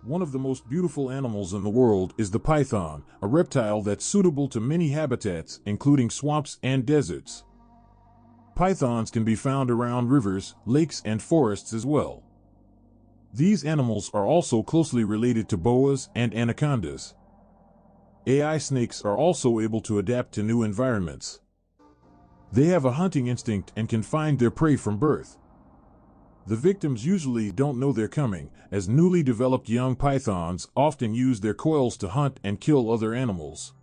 One of the most beautiful animals in the world is the python, a reptile that's suitable to many habitats, including swamps and deserts. Pythons can be found around rivers, lakes, and forests as well. These animals are also closely related to boas and anacondas. AI snakes are also able to adapt to new environments. They have a hunting instinct and can find their prey from birth. The victims usually don't know they're coming, as newly developed young pythons often use their coils to hunt and kill other animals.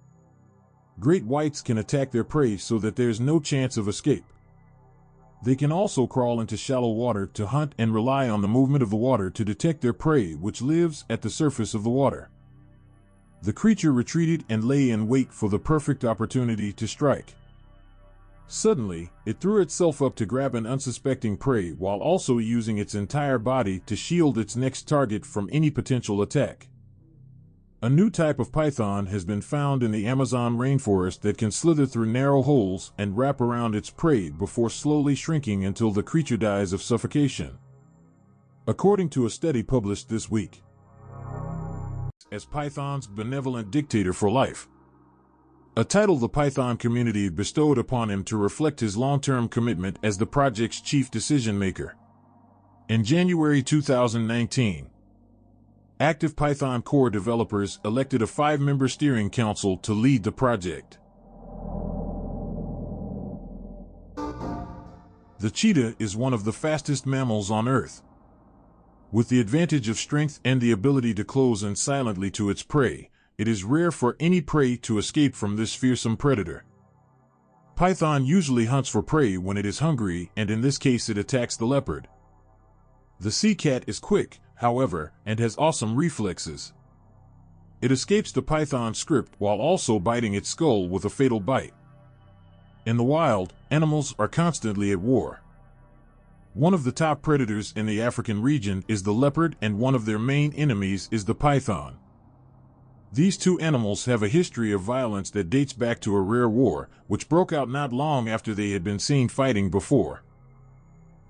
Great whites can attack their prey so that there's no chance of escape. They can also crawl into shallow water to hunt and rely on the movement of the water to detect their prey, which lives at the surface of the water. The creature retreated and lay in wait for the perfect opportunity to strike. Suddenly, it threw itself up to grab an unsuspecting prey while also using its entire body to shield its next target from any potential attack. A new type of python has been found in the Amazon rainforest that can slither through narrow holes and wrap around its prey before slowly shrinking until the creature dies of suffocation. According to a study published this week, as Python's benevolent dictator for life, a title the Python community bestowed upon him to reflect his long-term commitment as the project's chief decision-maker. In January 2019, active Python core developers elected a 5-member steering council to lead the project. The cheetah is one of the fastest mammals on Earth. With the advantage of strength and the ability to close in silently to its prey, it is rare for any prey to escape from this fearsome predator. Python usually hunts for prey when it is hungry, and in this case it attacks the leopard. The sea cat is quick, however, and has awesome reflexes. It escapes the python's grip while also biting its skull with a fatal bite. In the wild, animals are constantly at war. One of the top predators in the African region is the leopard, and one of their main enemies is the python. These two animals have a history of violence that dates back to a rare war, which broke out not long after they had been seen fighting before.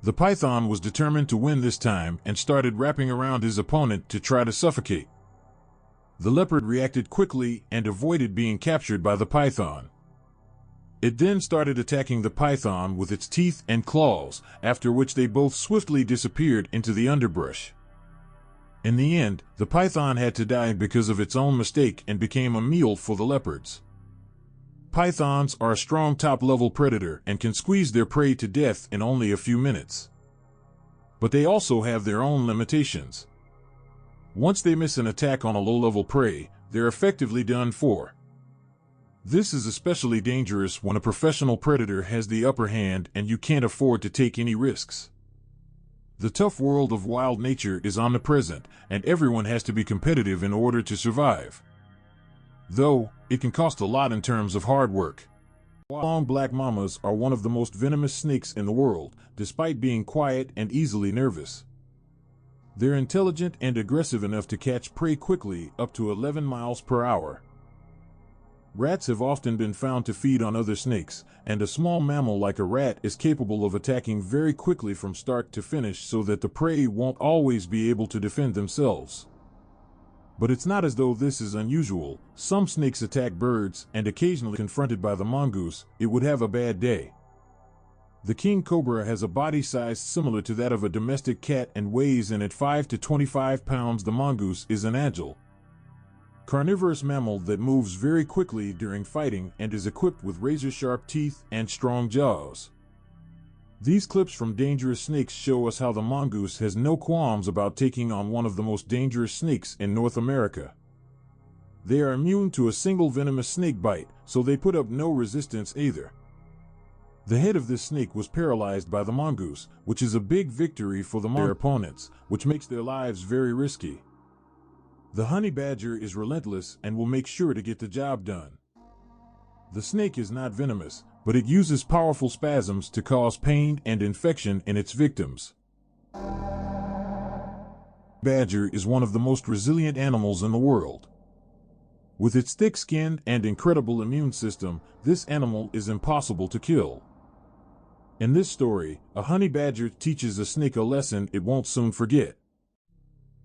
The python was determined to win this time and started wrapping around his opponent to try to suffocate. The leopard reacted quickly and avoided being captured by the python. It then started attacking the python with its teeth and claws, after which they both swiftly disappeared into the underbrush. In the end, the python had to die because of its own mistake and became a meal for the leopards. Pythons are a strong top-level predator and can squeeze their prey to death in only a few minutes. But they also have their own limitations. Once they miss an attack on a low-level prey, they're effectively done for. This is especially dangerous when a professional predator has the upper hand and you can't afford to take any risks. The tough world of wild nature is omnipresent, and everyone has to be competitive in order to survive. Though, it can cost a lot in terms of hard work. Long black mambas are one of the most venomous snakes in the world, despite being quiet and easily nervous. They're intelligent and aggressive enough to catch prey quickly, up to 11 miles per hour. Rats have often been found to feed on other snakes, and a small mammal like a rat is capable of attacking very quickly from start to finish so that the prey won't always be able to defend themselves. But it's not as though this is unusual. Some snakes attack birds, and occasionally confronted by the mongoose, it would have a bad day. The King Cobra has a body size similar to that of a domestic cat and weighs in at 5 to 25 pounds. The mongoose is an agile, carnivorous mammal that moves very quickly during fighting and is equipped with razor-sharp teeth and strong jaws. These clips from dangerous snakes show us how the mongoose has no qualms about taking on one of the most dangerous snakes in North America. They are immune to a single venomous snake bite, so they put up no resistance either. The head of this snake was paralyzed by the mongoose, which is a big victory for their opponents, which makes their lives very risky. The honey badger is relentless and will make sure to get the job done. The snake is not venomous, but it uses powerful spasms to cause pain and infection in its victims. Badger is one of the most resilient animals in the world. With its thick skin and incredible immune system, this animal is impossible to kill. In this story, a honey badger teaches a snake a lesson it won't soon forget.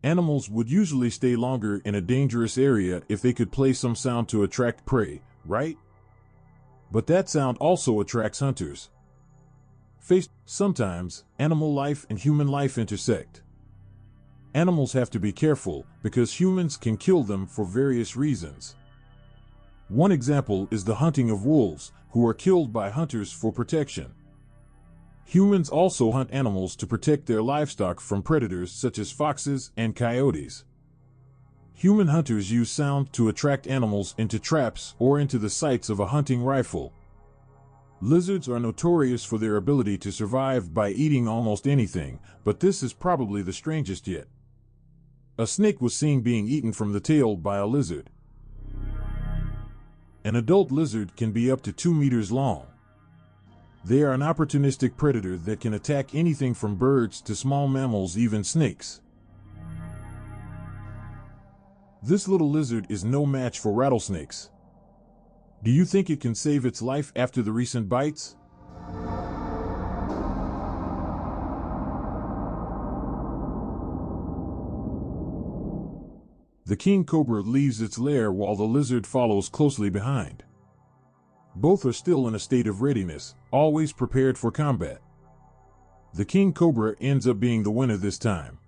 Animals would usually stay longer in a dangerous area if they could play some sound to attract prey, right? But that sound also attracts hunters. Sometimes, animal life and human life intersect. Animals have to be careful because humans can kill them for various reasons. One example is the hunting of wolves, who are killed by hunters for protection. Humans also hunt animals to protect their livestock from predators such as foxes and coyotes. Human hunters use sound to attract animals into traps or into the sights of a hunting rifle. Lizards are notorious for their ability to survive by eating almost anything, but this is probably the strangest yet. A snake was seen being eaten from the tail by a lizard. An adult lizard can be up to 2 meters long. They are an opportunistic predator that can attack anything from birds to small mammals, even snakes. This little lizard is no match for rattlesnakes. Do you think it can save its life after the recent bites? The king cobra leaves its lair while the lizard follows closely behind. Both are still in a state of readiness, always prepared for combat. The king cobra ends up being the winner this time.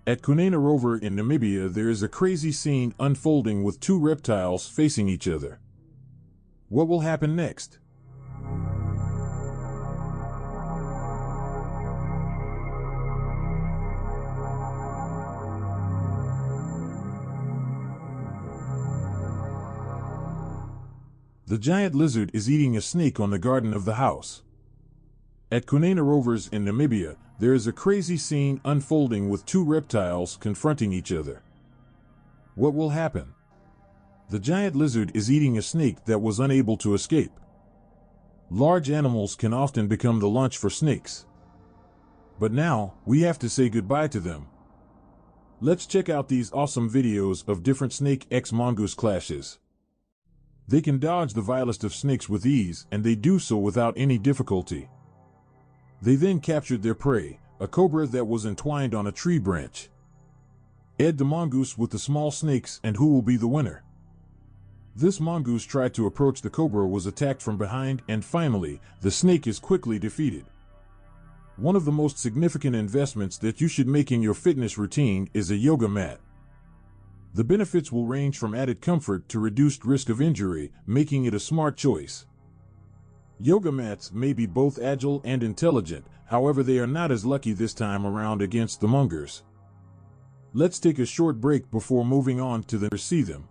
At Rover in Namibia, there is a crazy scene unfolding with 2 reptiles facing each other. What will happen next? The giant lizard is eating a snake on the garden of the house. At Rovers in Namibia, there is a crazy scene unfolding with 2 reptiles confronting each other. What will happen? The giant lizard is eating a snake that was unable to escape. Large animals can often become the lunch for snakes. But now, we have to say goodbye to them. Let's check out these awesome videos of different snake x mongoose clashes. They can dodge the vilest of snakes with ease, and they do so without any difficulty. They then captured their prey, a cobra that was entwined on a tree branch. Add the mongoose with the small snakes and who will be the winner? This mongoose tried to approach the cobra, was attacked from behind, and finally, the snake is quickly defeated. One of the most significant investments that you should make in your fitness routine is a yoga mat. The benefits will range from added comfort to reduced risk of injury, making it a smart choice. Yoga mats may be both agile and intelligent, however they are not as lucky this time around against the mongers. Let's take a short break before moving on to the see them.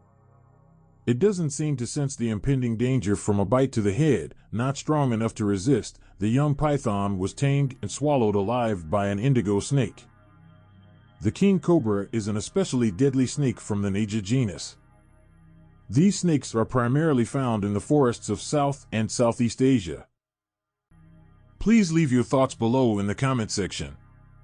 It doesn't seem to sense the impending danger from a bite to the head, not strong enough to resist. The young python was tamed and swallowed alive by an indigo snake. The king cobra is an especially deadly snake from the Naja genus. These snakes are primarily found in the forests of South and Southeast Asia. Please leave your thoughts below in the comment section.